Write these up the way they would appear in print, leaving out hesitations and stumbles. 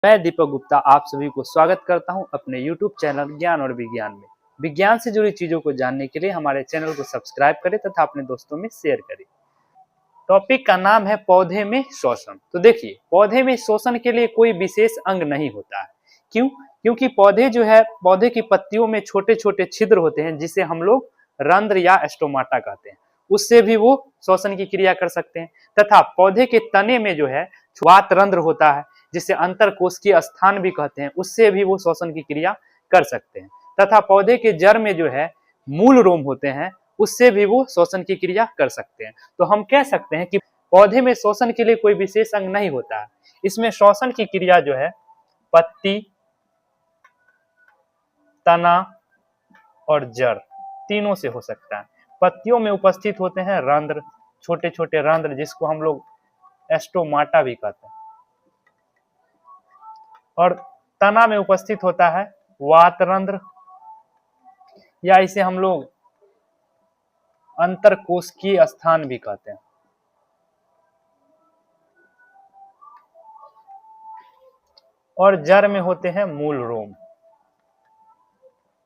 मैं दीपक गुप्ता आप सभी को स्वागत करता हूं अपने YouTube चैनल ज्ञान और विज्ञान में। विज्ञान से जुड़ी चीजों को जानने के लिए हमारे चैनल को सब्सक्राइब करें तथा अपने दोस्तों में शेयर करें। टॉपिक का नाम है पौधे में श्वसन। तो देखिए, पौधे में श्वसन के लिए कोई विशेष अंग नहीं होता है। क्यों? क्योंकि पौधे जो है, पौधे की पत्तियों में छोटे छोटे छिद्र होते हैं जिसे हम लोग रंध्र या स्टोमाटा कहते हैं। उससे भी वो श्वसन की क्रिया कर सकते हैं। तथा पौधे के तने में जो है वात रंध्र होता है जिसे अंतरकोशिकीय स्थान भी कहते हैं, उससे भी वो श्वसन की क्रिया कर सकते हैं। तथा पौधे के जड़ में जो है मूल रोम होते हैं, उससे भी वो श्वसन की क्रिया कर सकते हैं। तो हम कह सकते हैं कि पौधे में श्वसन के लिए कोई विशेष अंग नहीं होता है। इसमें श्वसन की क्रिया जो है पत्ती, तना और जड़ तीनों से हो सकता है। पत्तियों में उपस्थित होते हैं रंध्र, छोटे छोटे रंध्र जिसको हम लोग स्टोमाटा भी कहते हैं, और तना में उपस्थित होता है वात रंध्र, या इसे हम लोग अंतरकोशिकीय स्थान भी कहते हैं। और जड़ में होते हैं मूल रोम।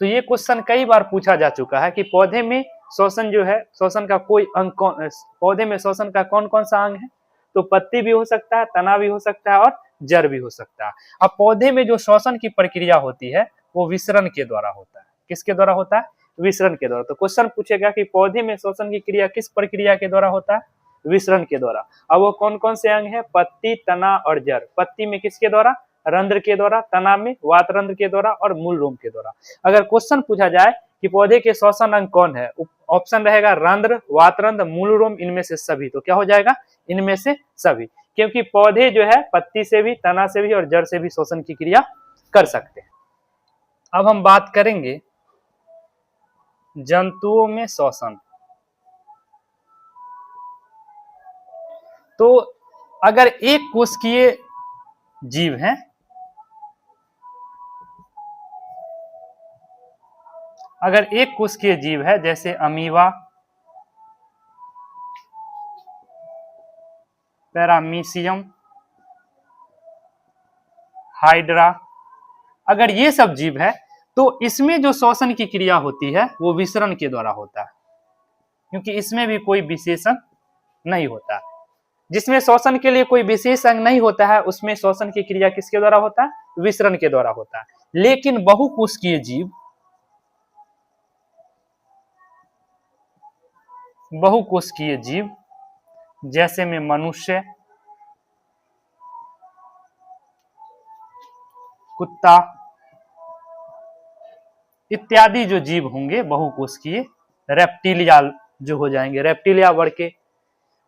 तो ये क्वेश्चन कई बार पूछा जा चुका है कि पौधे में श्वसन जो है, श्वसन का कोई अंग कौन, पौधे में श्वसन का कौन कौन सा अंग है? तो पत्ती भी हो सकता है, तना भी हो सकता है और जड़ भी हो सकता है। अब पौधे में जो श्वसन की प्रक्रिया होती है वो विसरण के द्वारा होता है। किसके द्वारा होता है? विसरण के द्वारा। तो क्वेश्चन पूछेगा कि पौधे में श्वसन की क्रिया किस प्रक्रिया के द्वारा होता है? विसरण के द्वारा। अब वो कौन कौन से अंग है? पत्ती, तना और जड़। पत्ती में किसके द्वारा? रंध्र के द्वारा, तना में वात रंध्र के द्वारा और मूल रोम के द्वारा। अगर क्वेश्चन पूछा जाए कि पौधे के श्वसन अंग कौन है, ऑप्शन रहेगा रंध्र, वात रंध्र, मूल रोम, इनमें से सभी। तो क्या हो जाएगा? इनमें से सभी। क्योंकि पौधे जो है पत्ती से भी, तना से भी और जड़ से भी श्वसन की क्रिया कर सकते हैं। अब हम बात करेंगे जंतुओं में श्वसन। तो अगर एक कोशिकीय जीव है, अगर एक कोशिकीय जीव है जैसे अमीबा, पैरामीशियम, हाइड्रा, अगर ये सब जीव है तो इसमें जो श्वसन की क्रिया होती है वो विसरण के द्वारा होता है, क्योंकि इसमें भी कोई विशेष अंग नहीं होता। जिसमें श्वसन के लिए कोई विशेष अंग नहीं होता है उसमें श्वसन की क्रिया किसके द्वारा होता है? विसरण के द्वारा होता है। लेकिन बहुकोशिकीय जीव, बहुकोशिकीय जीव जैसे में मनुष्य, कुत्ता इत्यादि जो जीव होंगे बहुकोशिकीय, रेप्टिलिया जो हो जाएंगे, रेप्टिलिया वर्ग के,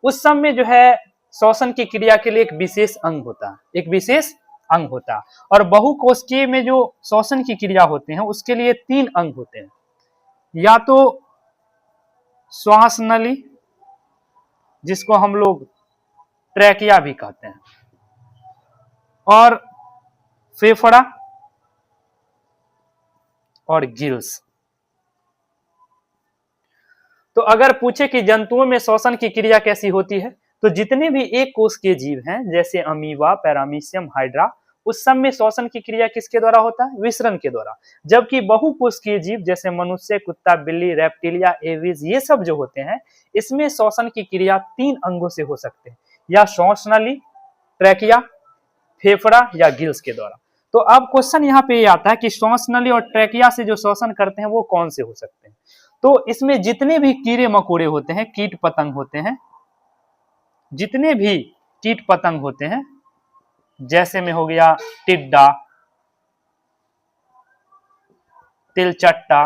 उस सब में जो है श्वसन की क्रिया के लिए एक विशेष अंग होता है, एक विशेष अंग होता है। और बहुकोशिकीय में जो श्वसन की क्रिया होते हैं उसके लिए 3 अंग होते हैं। या तो श्वास नली जिसको हम लोग ट्रैकिया भी कहते हैं, और फेफड़ा और गिल्स। तो अगर पूछे कि जंतुओं में श्वसन की क्रिया कैसी होती है, तो जितने भी एक कोश के जीव हैं जैसे अमीबा, पैरामीशियम, हाइड्रा, उस सब में श्वसन की क्रिया किसके द्वारा होता है? विसरण के द्वारा। जबकि बहुकोशिकीय जीव जैसे मनुष्य, कुत्ता, बिल्ली, रेप्टिलिया, एविज, ये सब जो होते हैं इसमें श्वसन की क्रिया 3 अंगों से हो सकते हैं, या श्वास नली, ट्रैकिया, फेफड़ा या गिल्स के द्वारा। तो अब क्वेश्चन यहाँ पे ये आता है कि श्वास नली और ट्रैकिया से जो श्वसन करते हैं वो कौन से हो सकते हैं? तो इसमें जितने भी कीड़े मकोड़े होते हैं, कीट पतंग होते हैं, जितने भी कीट पतंग होते हैं, जैसे में हो गया टिड्डा, तिलचट्टा,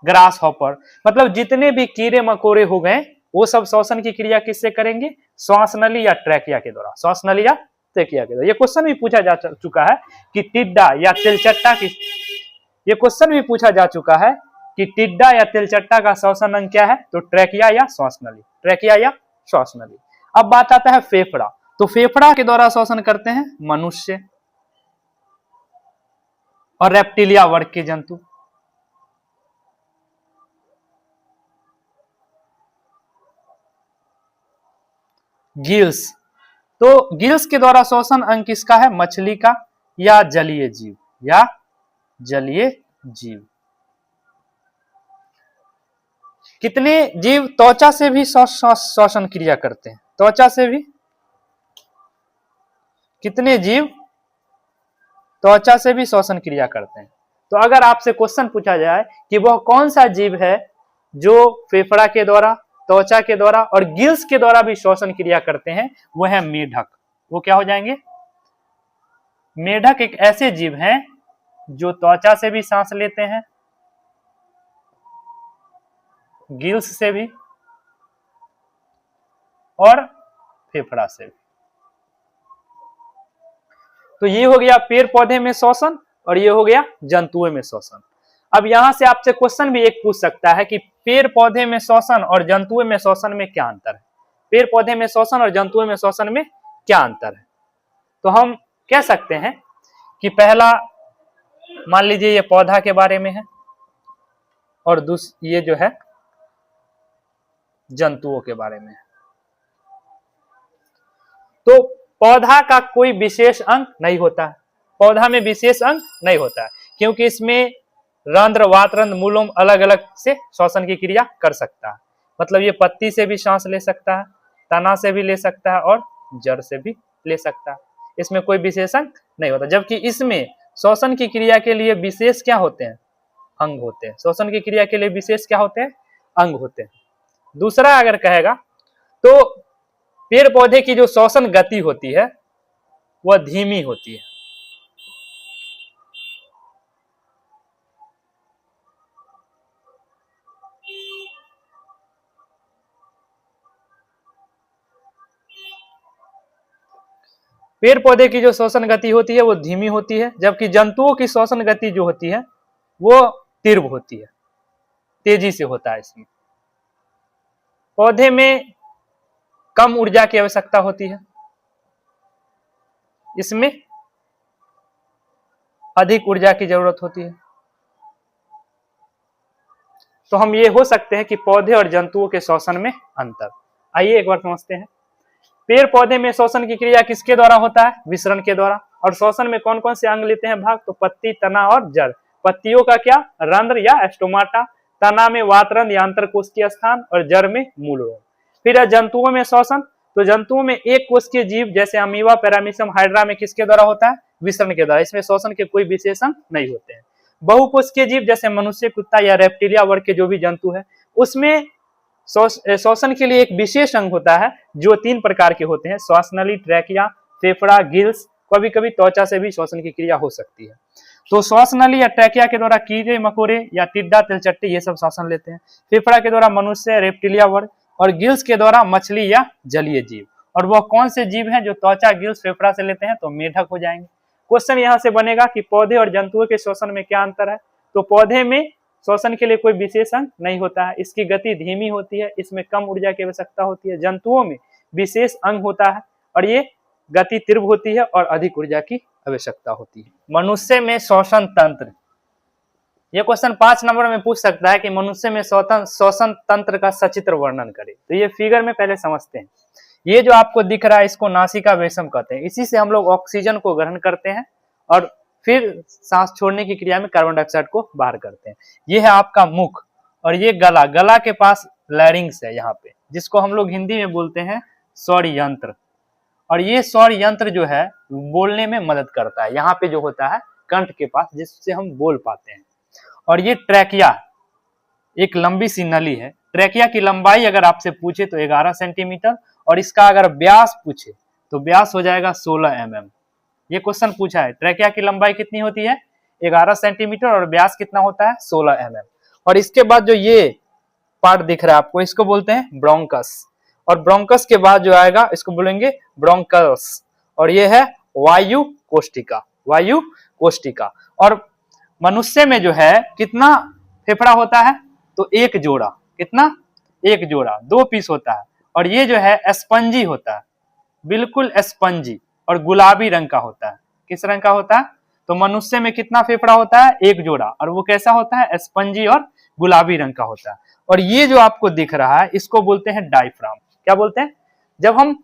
ग्रास हॉपर, मतलब जितने भी कीड़े मकोड़े हो गए वो सब श्वसन की क्रिया किससे करेंगे? श्वास नली या ट्रैकिया के द्वारा। श्वास नली या ट्रैकिया के द्वारा। ये क्वेश्चन भी पूछा जा चुका है कि टिड्डा या तिलचट्टा की, ये क्वेश्चन भी पूछा जा चुका है कि टिड्डा या तिलचट्टा का श्वसन अंग क्या है? तो ट्रैकिया या श्वास नली, ट्रैकिया या श्वास नली। अब बात आता है फेफड़ा। तो फेफड़ा के द्वारा श्वसन करते हैं मनुष्य और रेप्टिलिया वर्ग के जंतु। गिल्स, तो गिल्स के द्वारा श्वसन अंग किसका है? मछली का या जलीय जीव, या जलीय जीव। कितने जीव त्वचा से भी श्वसन क्रिया करते हैं? त्वचा से भी कितने जीव त्वचा से भी श्वसन क्रिया करते हैं? तो अगर आपसे क्वेश्चन पूछा जाए कि वह कौन सा जीव है जो फेफड़ा के द्वारा, त्वचा के द्वारा और गिल्स के द्वारा भी श्वसन क्रिया करते हैं, वह है मेढक। वो क्या हो जाएंगे? मेढक एक ऐसे जीव हैं जो त्वचा से भी सांस लेते हैं, गिल्स से भी और फेफड़ा से भी। तो ये हो गया पेड़ पौधे में श्वसन और ये हो गया जंतुओं में श्वसन। अब यहां से आपसे क्वेश्चन भी एक पूछ सकता है कि पेड़ पौधे में श्वसन और जंतुओं में श्वसन में क्या अंतर है? पेड़ पौधे में श्वसन और जंतुओं में श्वसन में क्या अंतर है? तो हम कह सकते हैं कि पहला, मान लीजिए ये पौधा के बारे में है और ये जो है जंतुओं के बारे में है। तो पौधा का कोई विशेष अंग नहीं होता है, पौधा में विशेष अंग नहीं होता है, क्योंकि इसमें रंध्र, वातरंध्र, मूलों अलग अलग से श्वसन की क्रिया कर सकता है। मतलब ये पत्ती से भी सांस ले सकता है, तना से भी ले सकता है और जड़ से भी ले सकता है। इसमें कोई विशेष अंग नहीं होता, जबकि इसमें श्वसन की क्रिया के लिए विशेष क्या होते हैं? अंग होते हैं। श्वसन की क्रिया के लिए विशेष क्या होते हैं? अंग होते हैं। दूसरा अगर कहेगा तो पेड़ पौधे की जो श्वसन गति होती है वह धीमी होती है। पेड़ पौधे की जो श्वसन गति होती है वो धीमी होती है, जबकि जंतुओं की श्वसन गति जो होती है वो तीव्र होती है, तेजी से होता है। इसमें पौधे में कम ऊर्जा की आवश्यकता होती है, इसमें अधिक ऊर्जा की जरूरत होती है। तो हम ये हो सकते हैं कि पौधे और जंतुओं के श्वसन में अंतर। आइए एक बार समझते हैं। पेड़ पौधे में श्वसन की क्रिया किसके द्वारा होता है? विसरण के द्वारा। और श्वसन में कौन कौन से अंग लेते हैं भाग? तो पत्ती, तना और जड़। पत्तियों का क्या? रंध्र या एस्टोमाटा। तना में वातरंध्र या अंतरकोशिकीय स्थान और जड़ में मूलरोम। फिर जंतुओं में श्वसन, तो जंतुओं में एक कोशिकीय जीव जैसे अमीबा, पैरामीशियम, हाइड्रा में किसके द्वारा होता है? विसरण के द्वारा। इसमें श्वसन के कोई विशेष अंग नहीं होते हैं। बहुकोशिकीय जीव जैसे मनुष्य, कुत्ता या रेप्टिलिया वर्ग के जो भी जंतु है, उसमें श्वसन के लिए एक विशेष अंग होता है जो 3 प्रकार के होते हैं: श्वासनली, ट्रैकिया, फेफड़ा, गिल्स। कभी कभी त्वचा से भी श्वसन की क्रिया हो सकती है। तो श्वासनली या ट्रैकिया के द्वारा कीड़े मकोड़े या टिड्डा, तिलचट्टे ये सब श्वसन लेते हैं। फेफड़ा के द्वारा मनुष्य, रेप्टिलिया वर्ग। और गिल्स के द्वारा मछली या जलीय जीव। और वह कौन से जीव हैं जो त्वचा, गिल्स, फेफड़ा से लेते हैं? तो मेढक हो जाएंगे। क्वेश्चन यहाँ से बनेगा कि पौधे और जंतुओं के श्वसन में क्या अंतर है? तो पौधे में श्वसन के लिए कोई विशेष अंग नहीं होता है, इसकी गति धीमी होती है, इसमें कम ऊर्जा की आवश्यकता होती है। जंतुओं में विशेष अंग होता है और ये गति तीव्र होती है और अधिक ऊर्जा की आवश्यकता होती है। मनुष्य में श्वसन तंत्र, ये क्वेश्चन 5 नंबर में पूछ सकता है कि मनुष्य में श्वसन तंत्र का सचित्र वर्णन करे। तो ये फिगर में पहले समझते हैं। ये जो आपको दिख रहा है इसको नासिका वेशम कहते हैं। इसी से हम लोग ऑक्सीजन को ग्रहण करते हैं और फिर सांस छोड़ने की क्रिया में कार्बन डाइऑक्साइड को बाहर करते हैं। ये है आपका मुख और ये गला, गला के पास लैरिंग्स है यहाँ पे, जिसको हम लोग हिंदी में बोलते हैं स्वर यंत्र। और ये स्वर यंत्र जो है बोलने में मदद करता है, यहाँ पे जो होता है कंठ के पास, जिससे हम बोल पाते हैं। और ये ट्रैकिया एक लंबी सी नली है। ट्रैकिया की लंबाई अगर आपसे पूछे तो 11 सेंटीमीटर और इसका अगर व्यास पूछे तो व्यास हो जाएगा 16 mm। ये क्वेश्चन पूछा है, ट्रैकिया की लंबाई कितनी होती है? 11 सेंटीमीटर और व्यास कितना होता है? 16 mm। और इसके बाद जो ये पार्ट दिख रहा है आपको, इसको बोलते हैं ब्रोंकस। और ब्रोंकस के बाद जो आएगा इसको बोलेंगे ब्रोंकल्स। और ये है वायु कोष्टिका, वायु कोष्टिका। और मनुष्य में जो है कितना फेफड़ा होता है? तो एक जोड़ा। कितना? एक जोड़ा, 2 पीस होता है। और ये जो है स्पंजी होता है, बिल्कुल स्पंजी और गुलाबी रंग का होता है। किस रंग का होता है? तो मनुष्य में कितना फेफड़ा होता है? एक जोड़ा। और वो कैसा होता है? स्पंजी और गुलाबी रंग का होता है। और ये जो आपको दिख रहा है इसको बोलते हैं डायफ्राम। क्या बोलते हैं? जब हम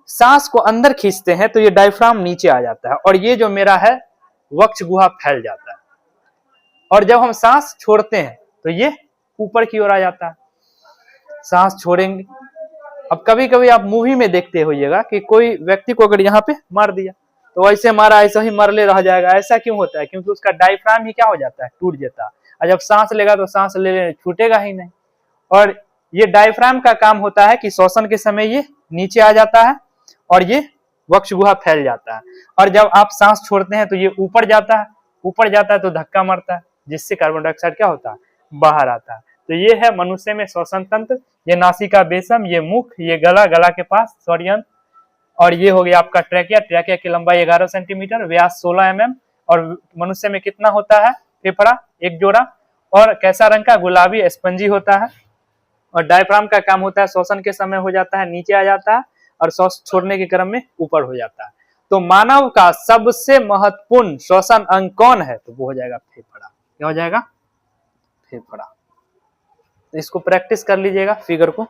सांस को अंदर खींचते हैं तो ये डायफ्राम नीचे आ जाता है और ये जो मेरा है वक्ष गुहा फैल जाता है, और जब हम सांस छोड़ते हैं तो ये ऊपर की ओर आ जाता है। सांस छोड़ेंगे, अब कभी कभी आप मूवी में देखते होइएगा कि कोई व्यक्ति को अगर यहाँ पे मार दिया तो ऐसे मारा ऐसा ही मरले रह जाएगा। ऐसा क्यों होता है? क्योंकि उसका डायफ्राम ही क्या हो जाता है, टूट जाता है, और जब सांस लेगा तो सांस ले छूटेगा ही नहीं। और ये डायफ्राम का काम होता है कि श्वसन के समय ये नीचे आ जाता है और ये वक्ष गुहा फैल जाता है, और जब आप सांस छोड़ते हैं तो ये ऊपर जाता है, ऊपर जाता है तो धक्का मारता है, जिससे कार्बन डाइऑक्साइड क्या होता है, बाहर आता है। तो ये है मनुष्य में श्वसन तंत्र। ये नासिका बेसम, ये मुख, ये गला, गला के पास स्वरयंत्र, और ये हो गया आपका ट्रैकिया। ट्रैकिया की लंबाई 11 सेंटीमीटर, व्यास 16 mm, और मनुष्य में कितना होता है, फेफड़ा एक जोड़ा, और कैसा रंग का, गुलाबी स्पंजी होता है। और डायफ्राम का काम होता है श्वसन के समय हो जाता है नीचे आ जाता है, और श्वास छोड़ने के क्रम में ऊपर हो जाता है। तो मानव का सबसे महत्वपूर्ण श्वसन अंग कौन है? तो वो हो जाएगा फेफड़ा। क्या हो जाएगा? फेफड़ा। तो इसको प्रैक्टिस कर लीजिएगा फिगर को।